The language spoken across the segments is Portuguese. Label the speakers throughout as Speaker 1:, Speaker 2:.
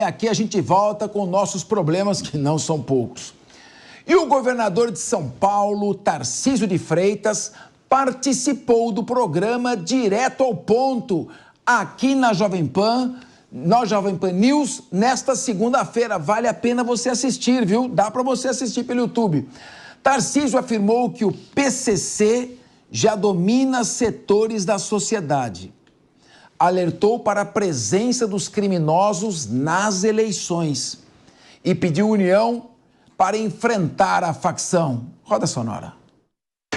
Speaker 1: Aqui a gente volta com nossos problemas, que não são poucos. E o governador de São Paulo, Tarcísio de Freitas, participou do programa Direto ao Ponto, aqui na Jovem Pan News, nesta segunda-feira. Vale a pena você assistir, viu? Dá para você assistir pelo YouTube. Tarcísio afirmou que o PCC já domina setores da sociedade. Alertou para a presença dos criminosos nas eleições e pediu união para enfrentar a facção. Roda sonora.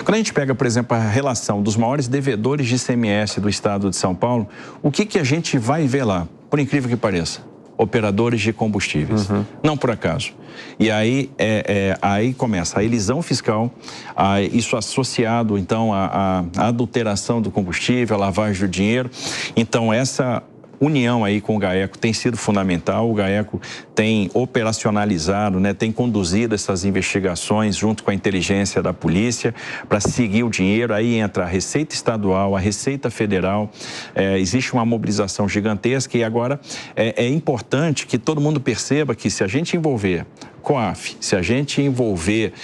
Speaker 2: Quando a gente pega, por exemplo, a relação dos maiores devedores de ICMS do estado de São Paulo, o que a gente vai ver lá? Por incrível que pareça, operadores de combustíveis. Não por acaso. E aí, aí começa a elisão fiscal, isso associado, então, à adulteração do combustível, à lavagem do dinheiro. Então, essa união aí com o GAECO tem sido fundamental. O GAECO tem operacionalizado, tem conduzido essas investigações junto com a inteligência da polícia para seguir o dinheiro. Aí entra a Receita Estadual, a Receita Federal. Existe uma mobilização gigantesca e agora é importante que todo mundo perceba que se a gente envolver COAF, se a gente envolver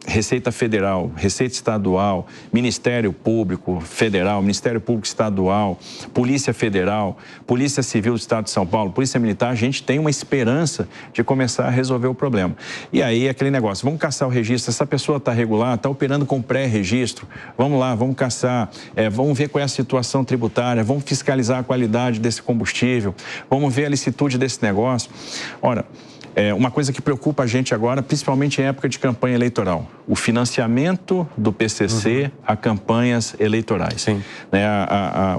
Speaker 2: Receita Federal, Receita Estadual, Ministério Público Federal, Ministério Público Estadual, Polícia Federal, Polícia Civil do Estado de São Paulo, Polícia Militar, a gente tem uma esperança de começar a resolver o problema. E aí aquele negócio, vamos caçar o registro, essa pessoa está regular, está operando com pré-registro, vamos lá, vamos caçar, vamos ver qual é a situação tributária, vamos fiscalizar a qualidade desse combustível, vamos ver a licitude desse negócio. Ora, uma coisa que preocupa a gente agora, principalmente em época de campanha eleitoral, o financiamento do PCC a campanhas eleitorais. Sim.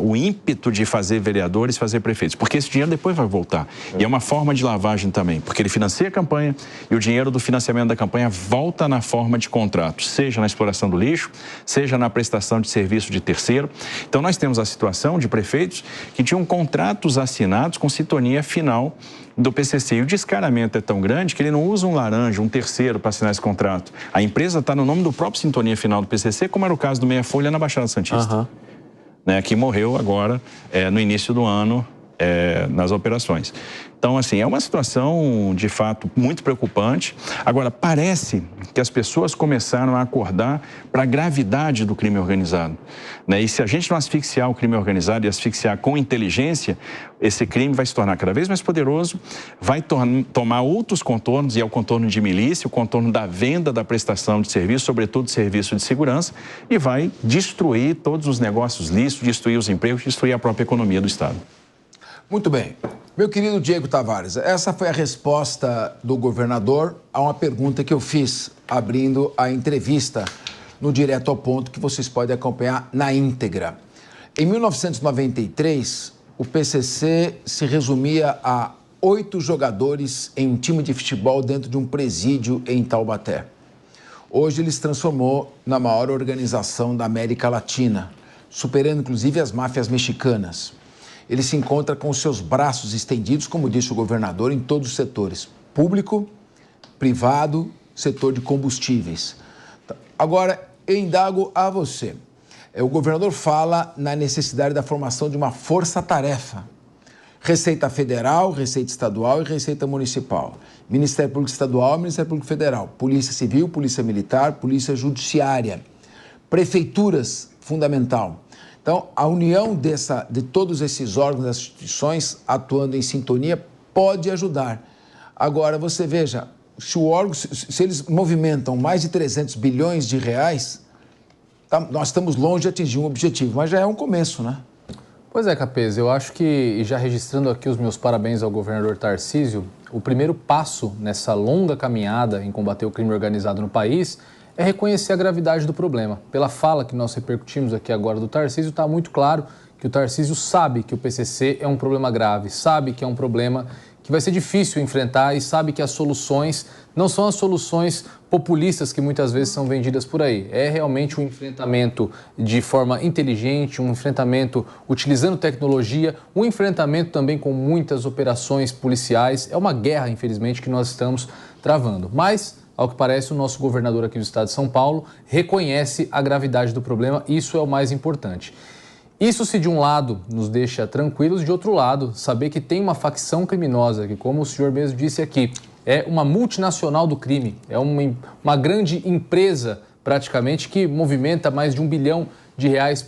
Speaker 2: O ímpeto de fazer vereadores, fazer prefeitos, porque esse dinheiro depois vai voltar. E é uma forma de lavagem também, porque ele financia a campanha e o dinheiro do financiamento da campanha volta na forma de contratos, seja na exploração do lixo, seja na prestação de serviço de terceiro. Então nós temos a situação de prefeitos que tinham contratos assinados com sintonia final do PCC. E o descaramento é tão grande que ele não usa um laranja, um terceiro para assinar esse contrato. A empresa está no nome do próprio sintonia final do PCC, como era o caso do Meia Folha na Baixada Santista, que morreu agora no início do ano nas operações. Então, assim, é uma situação, de fato, muito preocupante. Agora, parece que as pessoas começaram a acordar para a gravidade do crime organizado. E se a gente não asfixiar o crime organizado e asfixiar com inteligência, esse crime vai se tornar cada vez mais poderoso, vai tomar outros contornos, e é o contorno de milícia, o contorno da venda, da prestação de serviço, sobretudo serviço de segurança, e vai destruir todos os negócios lícitos, destruir os empregos, destruir a própria economia do Estado.
Speaker 1: Muito bem. Meu querido Diego Tavares, essa foi a resposta do governador a uma pergunta que eu fiz, abrindo a entrevista no Direto ao Ponto, que vocês podem acompanhar na íntegra. Em 1993, o PCC se resumia a 8 jogadores em um time de futebol dentro de um presídio em Taubaté. Hoje ele se transformou na maior organização da América Latina, superando inclusive as máfias mexicanas. Ele se encontra com os seus braços estendidos, como disse o governador, em todos os setores, público, privado, setor de combustíveis. Agora, eu indago a você. O governador fala na necessidade da formação de uma força-tarefa. Receita Federal, Receita Estadual e Receita Municipal. Ministério Público Estadual e Ministério Público Federal. Polícia Civil, Polícia Militar, Polícia Judiciária. Prefeituras, fundamental. Então, a união de todos esses órgãos, das instituições, atuando em sintonia, pode ajudar. Agora, você veja, se eles movimentam mais de 300 bilhões de reais, nós estamos longe de atingir um objetivo, mas já é um começo, né?
Speaker 3: Pois é, Capês, eu acho que, e já registrando aqui os meus parabéns ao governador Tarcísio, o primeiro passo nessa longa caminhada em combater o crime organizado no país é reconhecer a gravidade do problema. Pela fala que nós repercutimos aqui agora do Tarcísio, está muito claro que o Tarcísio sabe que o PCC é um problema grave, sabe que é um problema que vai ser difícil enfrentar e sabe que as soluções não são as soluções populistas que muitas vezes são vendidas por aí. É realmente um enfrentamento de forma inteligente, um enfrentamento utilizando tecnologia, um enfrentamento também com muitas operações policiais. É uma guerra, infelizmente, que nós estamos travando. Mas, ao que parece, o nosso governador aqui do estado de São Paulo reconhece a gravidade do problema, isso é o mais importante. Isso, se de um lado nos deixa tranquilos, de outro lado, saber que tem uma facção criminosa, que, como o senhor mesmo disse aqui, é uma multinacional do crime, é uma grande empresa, praticamente, que movimenta mais de R$1 bilhão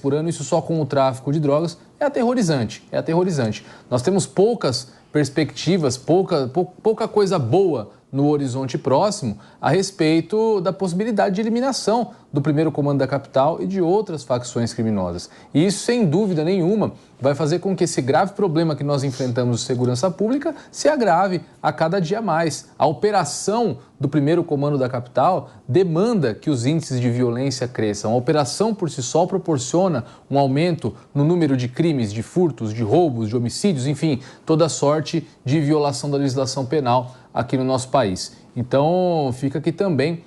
Speaker 3: por ano, isso só com o tráfico de drogas, é aterrorizante, é aterrorizante. Nós temos poucas perspectivas, pouca coisa boa no horizonte próximo a respeito da possibilidade de eliminação do primeiro comando da capital e de outras facções criminosas. E isso, sem dúvida nenhuma, vai fazer com que esse grave problema que nós enfrentamos de segurança pública se agrave a cada dia mais. A operação do primeiro comando da capital demanda que os índices de violência cresçam. A operação por si só proporciona um aumento no número de crimes, de furtos, de roubos, de homicídios, enfim, toda sorte de violação da legislação penal aqui no nosso país. Então, fica aqui também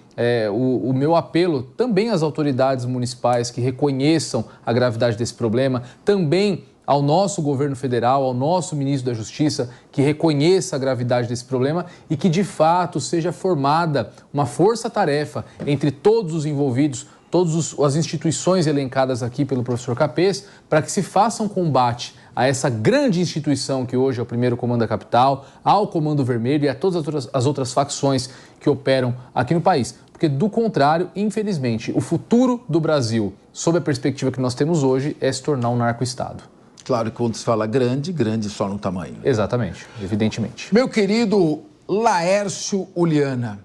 Speaker 3: o meu apelo também às autoridades municipais que reconheçam a gravidade desse problema, também ao nosso governo federal, ao nosso ministro da Justiça, que reconheça a gravidade desse problema e que, de fato, seja formada uma força-tarefa entre todos os envolvidos, todas as instituições elencadas aqui pelo professor Capês, para que se faça um combate a essa grande instituição que hoje é o primeiro comando da capital, ao Comando Vermelho e a todas as outras facções que operam aqui no país. Porque, do contrário, infelizmente, o futuro do Brasil, sob a perspectiva que nós temos hoje, é se tornar um narco-estado.
Speaker 1: Claro que quando se fala grande, grande só no tamanho.
Speaker 3: Exatamente, evidentemente.
Speaker 1: Meu querido Laércio Uliana,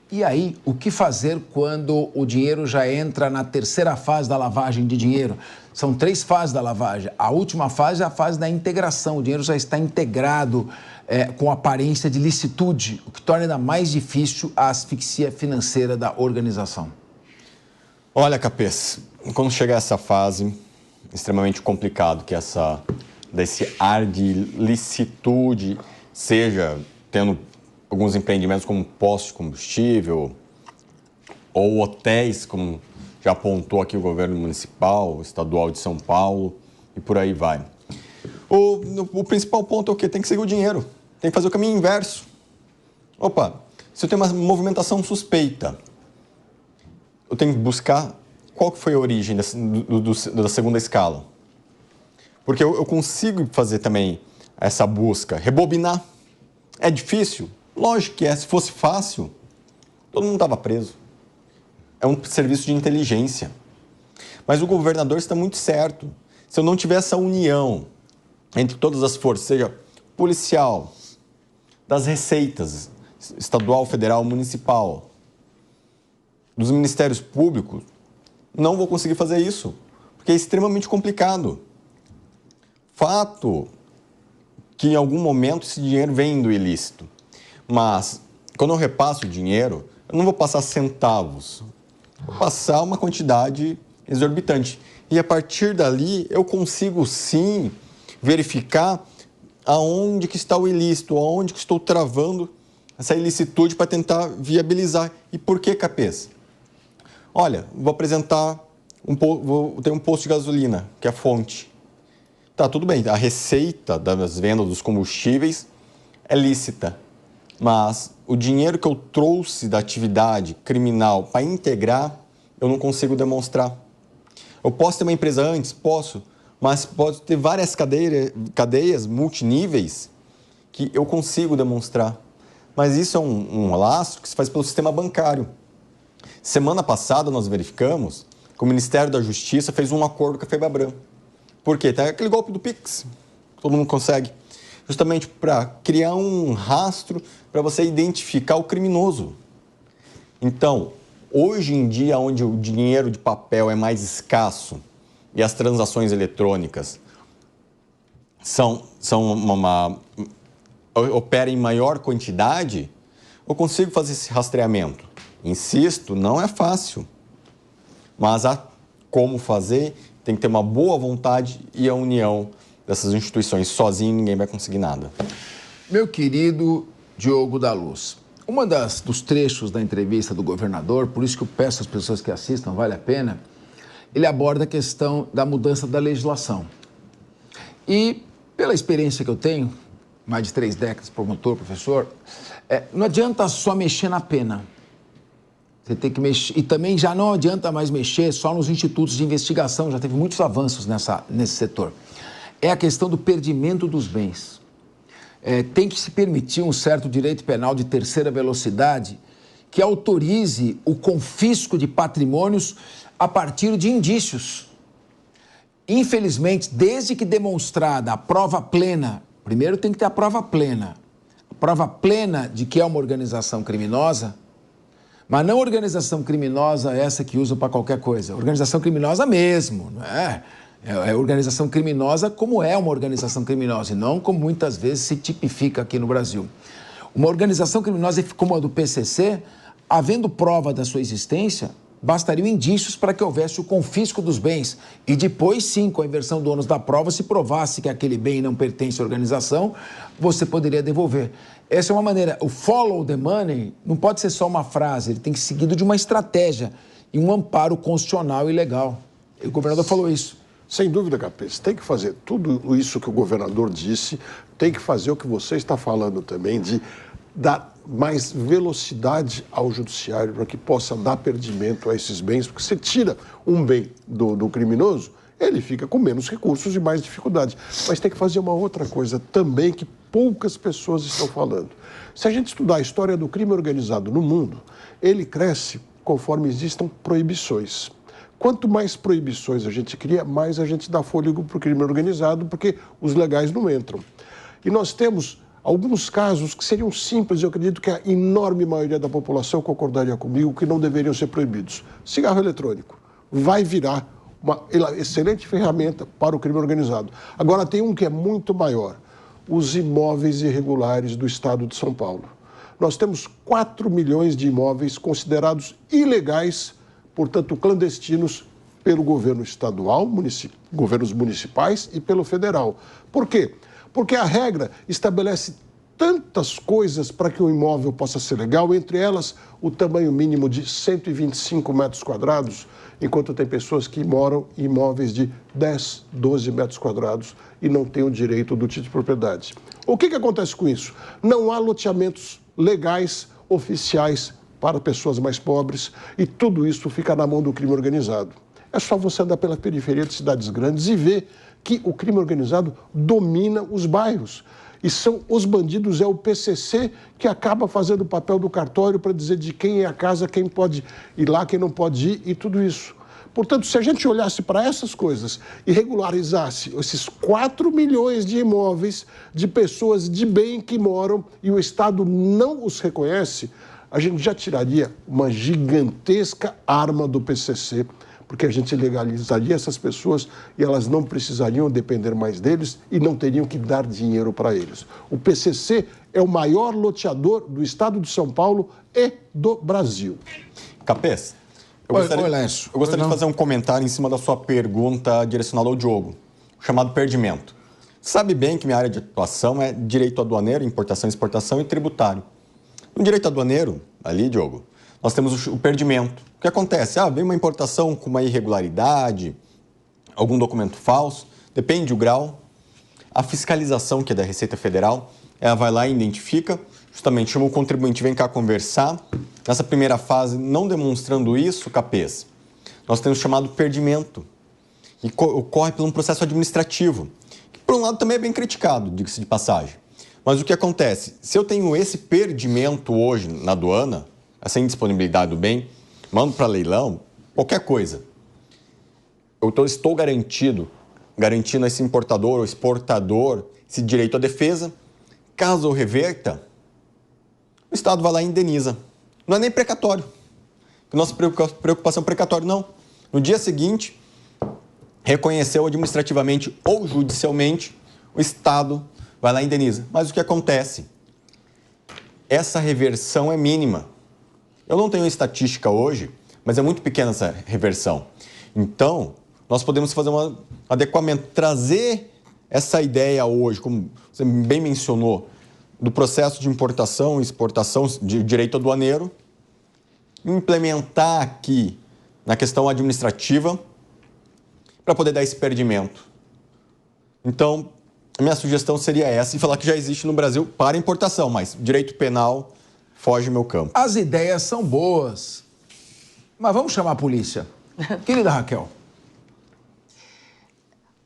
Speaker 1: e aí, o que fazer quando o dinheiro já entra na terceira fase da lavagem de dinheiro? São 3 fases da lavagem. A última fase é a fase da integração. O dinheiro já está integrado com aparência de licitude, o que torna ainda mais difícil a asfixia financeira da organização.
Speaker 4: Olha, Capês, quando chegar essa fase extremamente complicado, que é desse ar de licitude, seja tendo alguns empreendimentos como postos de combustível ou hotéis, como já apontou aqui o governo municipal, estadual de São Paulo e por aí vai. O principal ponto é o quê? Tem que seguir o dinheiro, tem que fazer o caminho inverso. Opa, se eu tenho uma movimentação suspeita, eu tenho que buscar qual que foi a origem da segunda escala. Porque eu consigo fazer também essa busca, rebobinar. É difícil? Lógico que é. Se fosse fácil, todo mundo estava preso. É um serviço de inteligência. Mas o governador está muito certo. Se eu não tiver essa união entre todas as forças, seja policial, das receitas, estadual, federal, municipal, dos ministérios públicos, não vou conseguir fazer isso, porque é extremamente complicado. Fato que em algum momento esse dinheiro vem do ilícito. Mas, quando eu repasso o dinheiro, eu não vou passar centavos. Vou passar uma quantidade exorbitante. E a partir dali, eu consigo sim verificar aonde que está o ilícito, aonde que estou travando essa ilicitude para tentar viabilizar. E por que, Capês? Olha, vou apresentar, vou ter um posto de gasolina, que é a fonte. Tá, tudo bem, a receita das vendas dos combustíveis é lícita, mas o dinheiro que eu trouxe da atividade criminal para integrar, eu não consigo demonstrar. Eu posso ter uma empresa antes? Posso, mas pode ter várias cadeias multiníveis que eu consigo demonstrar. Mas isso é um lastro que se faz pelo sistema bancário. Semana passada nós verificamos que o Ministério da Justiça fez um acordo com a FEBABRAM. Por quê? Tem aquele golpe do Pix, todo mundo consegue. Justamente para criar um rastro para você identificar o criminoso. Então, hoje em dia, onde o dinheiro de papel é mais escasso e as transações eletrônicas operam em maior quantidade, eu consigo fazer esse rastreamento. Insisto, não é fácil, mas há como fazer, tem que ter uma boa vontade e a união dessas instituições. Sozinho ninguém vai conseguir nada.
Speaker 1: Meu querido Diogo da Luz, dos trechos da entrevista do governador, por isso que eu peço às pessoas que assistam, vale a pena, ele aborda a questão da mudança da legislação. E, pela experiência que eu tenho, mais de 3 décadas, promotor, professor, não adianta só mexer na pena. Você tem que mexer. E também já não adianta mais mexer só nos institutos de investigação, já teve muitos avanços nesse setor. É a questão do perdimento dos bens. Tem que se permitir um certo direito penal de terceira velocidade que autorize o confisco de patrimônios a partir de indícios. Infelizmente, desde que demonstrada a prova plena, primeiro tem que ter a prova plena de que é uma organização criminosa, mas não organização criminosa essa que usa para qualquer coisa, organização criminosa mesmo, não é? É organização criminosa como é uma organização criminosa e não como muitas vezes se tipifica aqui no Brasil. Uma organização criminosa como a do PCC, havendo prova da sua existência, bastariam indícios para que houvesse o confisco dos bens e depois, sim, com a inversão do ônus da prova, se provasse que aquele bem não pertence à organização, você poderia devolver. Essa é uma maneira. O follow the money não pode ser só uma frase, ele tem que ser seguido de uma estratégia e um amparo constitucional e legal. O governador falou isso.
Speaker 5: Sem dúvida, Capês, tem que fazer tudo isso que o governador disse, tem que fazer o que você está falando também, de dar mais velocidade ao judiciário para que possa dar perdimento a esses bens, porque você tira um bem do criminoso, ele fica com menos recursos e mais dificuldade. Mas tem que fazer uma outra coisa também que poucas pessoas estão falando. Se a gente estudar a história do crime organizado no mundo, ele cresce conforme existam proibições. Quanto mais proibições a gente cria, mais a gente dá fôlego para o crime organizado, porque os legais não entram. E nós temos alguns casos que seriam simples, eu acredito que a enorme maioria da população concordaria comigo, que não deveriam ser proibidos. Cigarro eletrônico vai virar uma excelente ferramenta para o crime organizado. Agora tem um que é muito maior, os imóveis irregulares do estado de São Paulo. Nós temos 4 milhões de imóveis considerados ilegais, portanto clandestinos, pelo governo estadual, governos municipais e pelo federal. Por quê? Porque a regra estabelece tantas coisas para que o imóvel possa ser legal, entre elas o tamanho mínimo de 125 metros quadrados, enquanto tem pessoas que moram em imóveis de 10, 12 metros quadrados e não têm o direito do título de propriedade. O que acontece com isso? Não há loteamentos legais, oficiais, para pessoas mais pobres, e tudo isso fica na mão do crime organizado. É só você andar pela periferia de cidades grandes e ver que o crime organizado domina os bairros. E são os bandidos, é o PCC que acaba fazendo o papel do cartório para dizer de quem é a casa, quem pode ir lá, quem não pode ir e tudo isso. Portanto, se a gente olhasse para essas coisas e regularizasse esses 4 milhões de imóveis de pessoas de bem que moram e o Estado não os reconhece, a gente já tiraria uma gigantesca arma do PCC, porque a gente legalizaria essas pessoas e elas não precisariam depender mais deles e não teriam que dar dinheiro para eles. O PCC é o maior loteador do estado de São Paulo e do Brasil.
Speaker 4: Capês, eu gostaria de fazer um comentário em cima da sua pergunta direcionada ao Diogo, chamado perdimento. Sabe bem que minha área de atuação é direito aduaneiro, importação, exportação e tributário. No direito aduaneiro, ali, Diogo, nós temos o perdimento. O que acontece? Vem uma importação com uma irregularidade, algum documento falso, depende do grau. A fiscalização, que é da Receita Federal, ela vai lá e identifica, justamente chama o contribuinte, vem cá conversar. Nessa primeira fase, não demonstrando isso, Capês, nós temos o chamado perdimento. E ocorre por um processo administrativo, que por um lado também é bem criticado, diga-se de passagem. Mas o que acontece? Se eu tenho esse perdimento hoje na aduana, essa indisponibilidade do bem, mando para leilão, qualquer coisa. Eu estou garantindo a esse importador ou exportador esse direito à defesa. Caso eu reverta, o Estado vai lá e indeniza. Não é nem precatório. Nossa preocupação precatória, não. No dia seguinte, reconheceu administrativamente ou judicialmente, o Estado vai lá e indeniza. Mas o que acontece? Essa reversão é mínima. Eu não tenho estatística hoje, mas é muito pequena essa reversão. Então, nós podemos fazer um adequamento, trazer essa ideia hoje, como você bem mencionou, do processo de importação e exportação de direito aduaneiro, implementar aqui na questão administrativa para poder dar esse perdimento. Então, a minha sugestão seria essa, e falar que já existe no Brasil para importação, mas direito penal foge meu campo.
Speaker 1: As ideias são boas, Mas vamos chamar a polícia. Querida Raquel.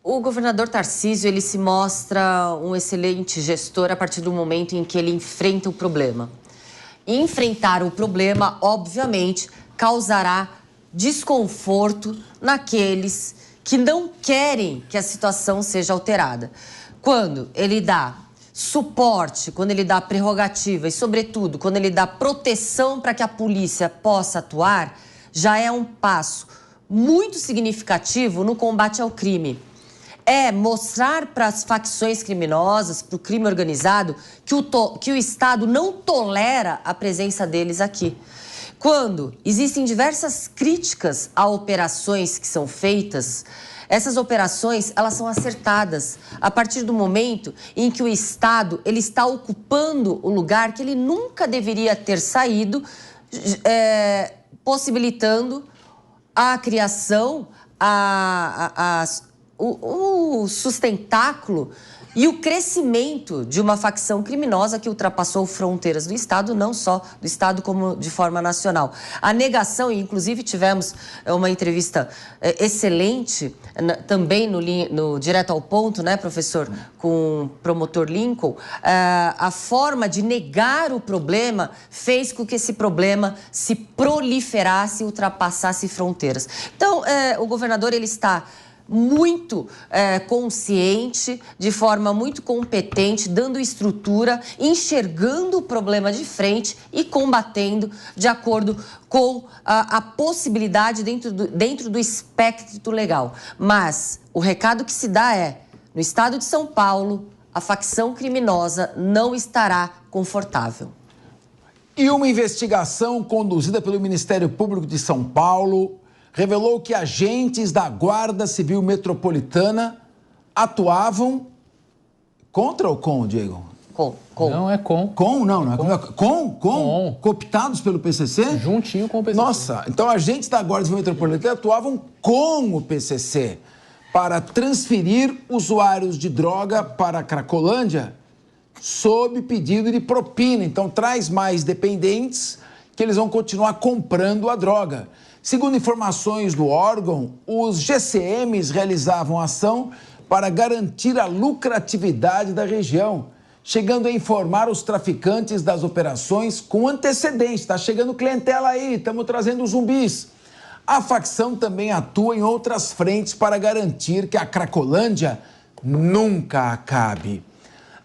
Speaker 6: O governador Tarcísio, ele se mostra um excelente gestor a partir do momento em que ele enfrenta o problema. E enfrentar o problema, obviamente, causará desconforto naqueles que não querem que a situação seja alterada. Quando ele dá suporte, quando ele dá prerrogativa e, sobretudo, quando ele dá proteção para que a polícia possa atuar, já é um passo muito significativo no combate ao crime. É mostrar para as facções criminosas, para o crime organizado, que o Estado não tolera a presença deles aqui. Quando existem diversas críticas a operações que são feitas, essas operações, elas são acertadas a partir do momento em que o Estado ele está ocupando o lugar que ele nunca deveria ter saído, possibilitando a criação, o sustentáculo e o crescimento de uma facção criminosa que ultrapassou fronteiras do Estado, não só do Estado, como de forma nacional. A negação, e inclusive tivemos uma entrevista excelente, também no Direto ao Ponto, né, professor, com o promotor Lincoln, a forma de negar o problema fez com que esse problema se proliferasse e ultrapassasse fronteiras. Então, o governador, ele está muito consciente, de forma muito competente, dando estrutura, enxergando o problema de frente e combatendo de acordo com a possibilidade dentro do espectro legal. Mas o recado que se dá é, no estado de São Paulo, a facção criminosa não estará confortável.
Speaker 1: E uma investigação conduzida pelo Ministério Público de São Paulo revelou que agentes da Guarda Civil Metropolitana atuavam contra ou com, Diego?
Speaker 6: Com.
Speaker 3: Não, é com.
Speaker 1: Com? Não é com. Com? Cooptados pelo PCC?
Speaker 3: Juntinho com o PCC.
Speaker 1: Nossa, então agentes da Guarda Civil Metropolitana atuavam com o PCC para transferir usuários de droga para a Cracolândia sob pedido de propina. Então traz mais dependentes que eles vão continuar comprando a droga. Segundo informações do órgão, os GCMs realizavam ação para garantir a lucratividade da região, chegando a informar os traficantes das operações com antecedência. Está chegando clientela aí, estamos trazendo zumbis. A facção também atua em outras frentes para garantir que a Cracolândia nunca acabe.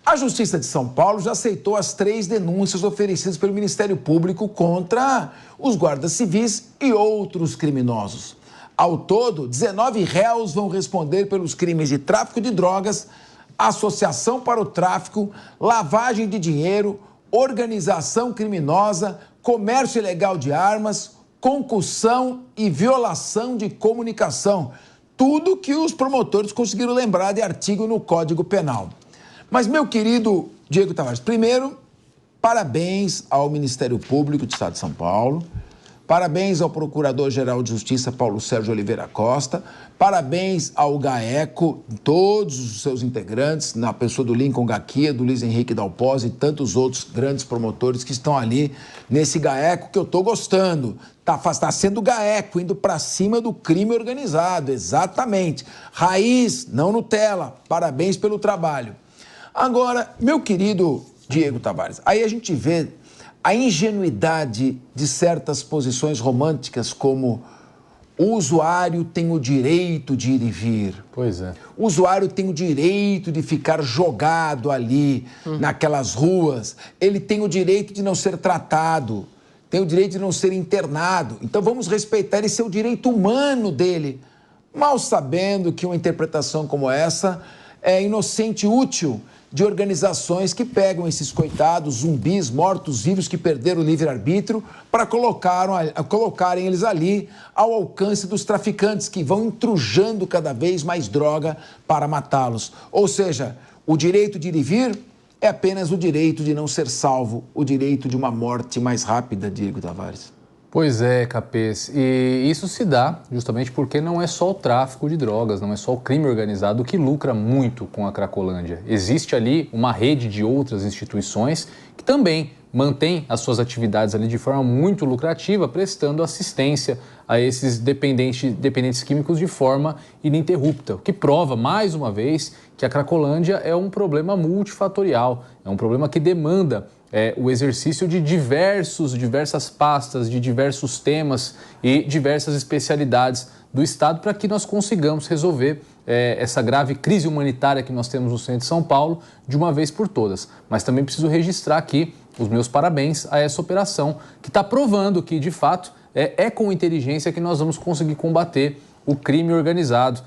Speaker 1: A Justiça de São Paulo já aceitou as 3 denúncias oferecidas pelo Ministério Público contra os guardas civis e outros criminosos. Ao todo, 19 réus vão responder pelos crimes de tráfico de drogas, associação para o tráfico, lavagem de dinheiro, organização criminosa, comércio ilegal de armas, concussão e violação de comunicação. Tudo que os promotores conseguiram lembrar de artigo no Código Penal. Mas, meu querido Diego Tavares, primeiro, parabéns ao Ministério Público do Estado de São Paulo, parabéns ao Procurador-Geral de Justiça, Paulo Sérgio Oliveira Costa, parabéns ao GAECO, todos os seus integrantes, na pessoa do Lincoln Gaquia, do Luiz Henrique Dalpoz e tantos outros grandes promotores que estão ali nesse GAECO que eu estou gostando. Está sendo GAECO, indo para cima do crime organizado, exatamente. Raiz, não Nutella. Parabéns pelo trabalho. Agora, meu querido Diego Tavares, aí a gente vê a ingenuidade de certas posições românticas, como o usuário tem o direito de ir e vir.
Speaker 3: Pois é.
Speaker 1: O usuário tem o direito de ficar jogado ali, naquelas ruas. Ele tem o direito de não ser tratado, tem o direito de não ser internado. Então vamos respeitar esse é o direito humano dele. Mal sabendo que uma interpretação como essa é inocente e útil de organizações que pegam esses coitados, zumbis, mortos-vivos que perderam o livre-arbítrio para colocarem eles ali ao alcance dos traficantes que vão entrujando cada vez mais droga para matá-los. Ou seja, o direito de ir e vir é apenas o direito de não ser salvo, o direito de uma morte mais rápida, Diego Tavares.
Speaker 3: Pois é, Capês, e isso se dá justamente porque não é só o tráfico de drogas, não é só o crime organizado que lucra muito com a Cracolândia. Existe ali uma rede de outras instituições que também mantém as suas atividades ali de forma muito lucrativa, prestando assistência a esses dependentes químicos de forma ininterrupta, o que prova, mais uma vez, que a Cracolândia é um problema multifatorial, é um problema que demanda o exercício de diversas pastas, de diversos temas e diversas especialidades do Estado para que nós consigamos resolver essa grave crise humanitária que nós temos no centro de São Paulo de uma vez por todas. Mas também preciso registrar aqui os meus parabéns a essa operação que está provando que, de fato, é com inteligência que nós vamos conseguir combater o crime organizado.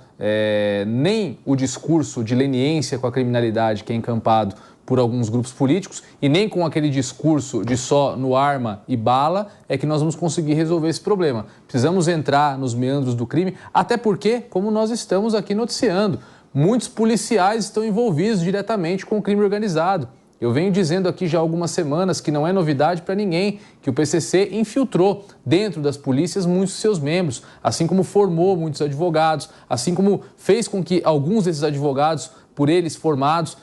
Speaker 3: Nem o discurso de leniência com a criminalidade que é encampado por alguns grupos políticos e nem com aquele discurso de só no arma e bala é que nós vamos conseguir resolver esse problema. Precisamos entrar nos meandros do crime, até porque, como nós estamos aqui noticiando, muitos policiais estão envolvidos diretamente com o crime organizado. Eu venho dizendo aqui já há algumas semanas que não é novidade para ninguém que o PCC infiltrou dentro das polícias muitos de seus membros, assim como formou muitos advogados, assim como fez com que alguns desses advogados, por eles formados,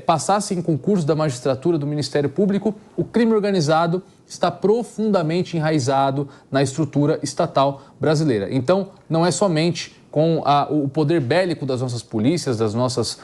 Speaker 3: passassem em concurso da magistratura do Ministério Público. O crime organizado está profundamente enraizado na estrutura estatal brasileira. Então, não é somente com o poder bélico das nossas polícias, das nossas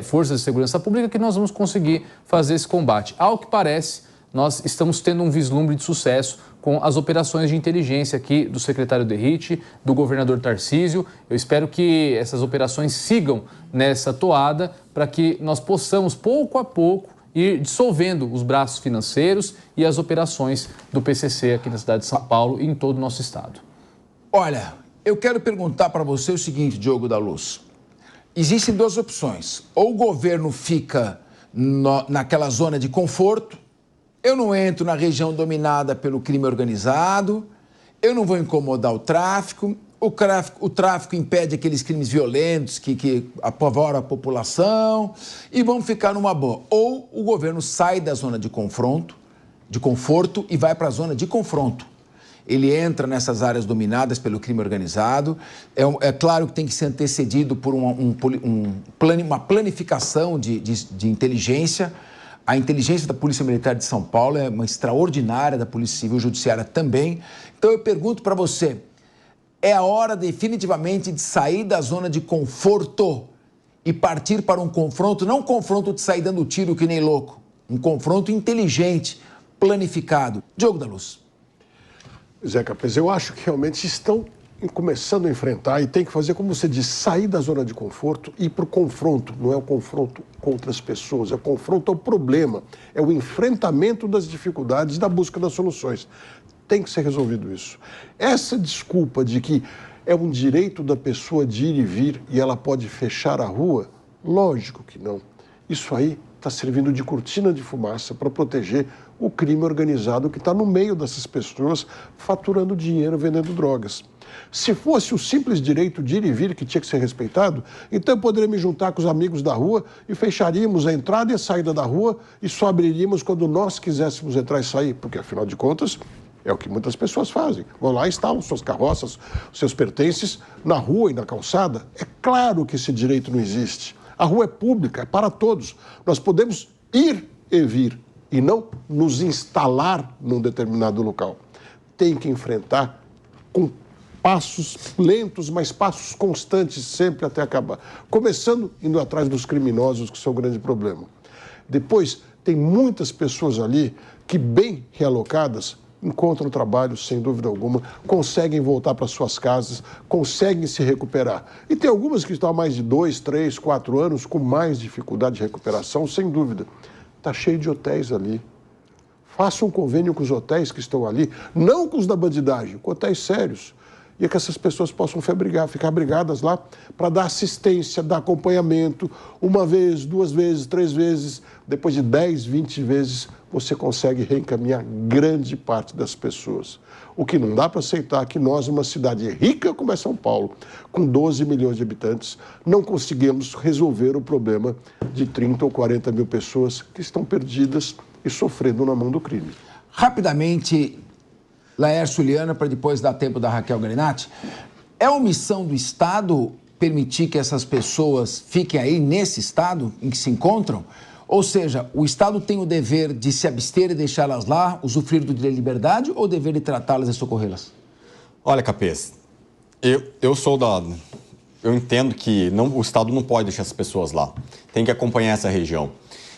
Speaker 3: forças de segurança pública, que nós vamos conseguir fazer esse combate. Ao que parece, nós estamos tendo um vislumbre de sucesso com as operações de inteligência aqui do secretário Derrite, do governador Tarcísio. Eu espero que essas operações sigam nessa toada para que nós possamos, pouco a pouco, ir dissolvendo os braços financeiros e as operações do PCC aqui na cidade de São Paulo e em todo o nosso estado.
Speaker 1: Olha, eu quero perguntar para você o seguinte, Diogo da Luz. Existem duas opções. Ou o governo fica naquela zona de conforto, eu não entro na região dominada pelo crime organizado, eu não vou incomodar o tráfico impede aqueles crimes violentos que apavoram a população e vamos ficar numa boa. Ou o governo sai da zona de conforto e vai para a zona de confronto. Ele entra nessas áreas dominadas pelo crime organizado. É claro que tem que ser antecedido por uma planificação de inteligência. A inteligência da Polícia Militar de São Paulo é uma extraordinária, da Polícia Civil Judiciária também. Então eu pergunto para você, é a hora definitivamente de sair da zona de conforto e partir para um confronto, não um confronto de sair dando tiro que nem louco, um confronto inteligente, planificado. Diogo da Luz.
Speaker 5: Zé Capes, eu acho que realmente estão começando a enfrentar e tem que fazer, como você disse, sair da zona de conforto e ir para o confronto. Não é o confronto contra as pessoas, é o confronto ao problema, é o enfrentamento das dificuldades, da busca das soluções. Tem que ser resolvido isso. Essa desculpa de que é um direito da pessoa de ir e vir e ela pode fechar a rua, lógico que não. Isso aí está servindo de cortina de fumaça para proteger o crime organizado que está no meio dessas pessoas faturando dinheiro vendendo drogas. Se fosse o simples direito de ir e vir que tinha que ser respeitado, então eu poderia me juntar com os amigos da rua e fecharíamos a entrada e a saída da rua e só abriríamos quando nós quiséssemos entrar e sair, porque afinal de contas é o que muitas pessoas fazem. Vão lá e instalam suas carroças, seus pertences na rua e na calçada. É claro que esse direito não existe. A rua é pública, é para todos. Nós podemos ir e vir e não nos instalar num determinado local. Tem que enfrentar com passos lentos, mas passos constantes sempre até acabar. Começando indo atrás dos criminosos, que são o grande problema. Depois, tem muitas pessoas ali que, bem realocadas, encontram trabalho, sem dúvida alguma, conseguem voltar para suas casas, conseguem se recuperar. E tem algumas que estão há mais de 2, 3, 4 anos com mais dificuldade de recuperação, sem dúvida. Está cheio de hotéis ali. Faça um convênio com os hotéis que estão ali, não com os da bandidagem, com hotéis sérios. E é que essas pessoas possam ficar abrigadas lá para dar assistência, dar acompanhamento, uma vez, 2 vezes, 3 vezes, depois de 10, 20 vezes, você consegue reencaminhar grande parte das pessoas. O que não dá para aceitar é que nós, uma cidade rica como é São Paulo, com 12 milhões de habitantes, não conseguimos resolver o problema de 30 ou 40 mil pessoas que estão perdidas e sofrendo na mão do crime.
Speaker 1: Rapidamente, Laércio Liana, para depois dar tempo da Raquel Grenati, é omissão do Estado permitir que essas pessoas fiquem aí nesse estado em que se encontram? Ou seja, o Estado tem o dever de se abster e deixá-las lá, usufruir do direito de liberdade, ou o dever de tratá-las e socorrê-las?
Speaker 4: Olha, Capês, eu entendo que o Estado não pode deixar essas pessoas lá. Tem que acompanhar essa região.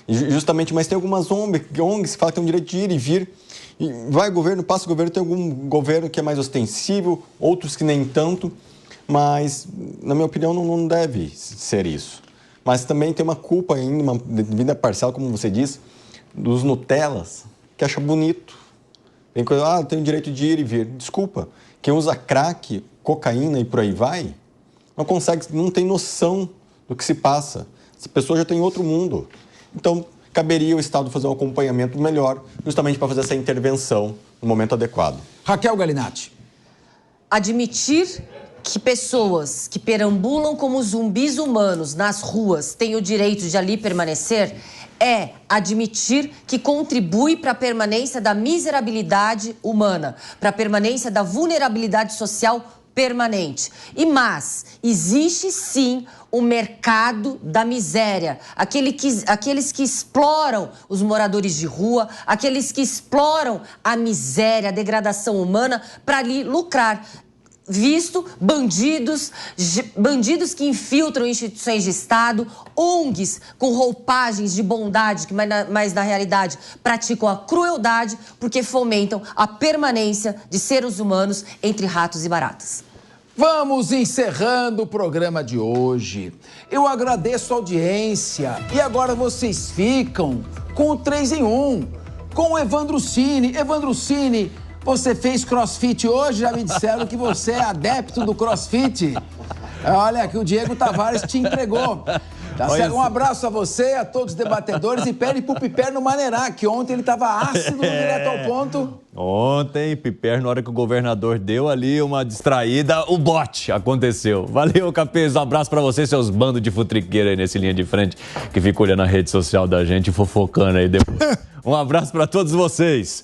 Speaker 4: Justamente, mas tem algumas ONGs que falam que tem o direito de ir e vir. E vai governo, passa o governo, tem algum governo que é mais ostensível, outros que nem tanto. Mas, na minha opinião, não deve ser isso. Mas também tem uma culpa ainda, uma devida parcial, como você diz, dos Nutellas, que acha bonito. Tem coisa, tem o direito de ir e vir. Desculpa, quem usa crack, cocaína e por aí vai, não tem noção do que se passa. Essa pessoa já tem outro mundo. Então, caberia o Estado fazer um acompanhamento melhor, justamente para fazer essa intervenção no momento adequado.
Speaker 1: Raquel Galinatti.
Speaker 6: Admitir que pessoas que perambulam como zumbis humanos nas ruas têm o direito de ali permanecer é admitir que contribui para a permanência da miserabilidade humana, para a permanência da vulnerabilidade social permanente. Mas existe sim o mercado da miséria, aqueles que exploram os moradores de rua, aqueles que exploram a miséria, a degradação humana para ali lucrar. Visto bandidos que infiltram instituições de Estado, ONGs com roupagens de bondade, mas na realidade praticam a crueldade porque fomentam a permanência de seres humanos entre ratos e baratas.
Speaker 1: Vamos encerrando o programa de hoje. Eu agradeço a audiência e agora vocês ficam com o 3 em 1, com o Evandro Cini. Evandro Cini, você fez crossfit hoje? Já me disseram que você é adepto do crossfit. Olha, que o Diego Tavares te entregou. Tá certo? Um abraço a você, a todos os debatedores e pede pro Piper não maneirar, que ontem ele estava ácido no Direto ao Ponto.
Speaker 7: Ontem, Piper, na hora que o governador deu ali uma distraída, o bote aconteceu. Valeu, Capês, um abraço pra você, seus bandos de futriqueira aí nesse linha de frente, que fica olhando a rede social da gente e fofocando aí depois. Um abraço pra todos vocês.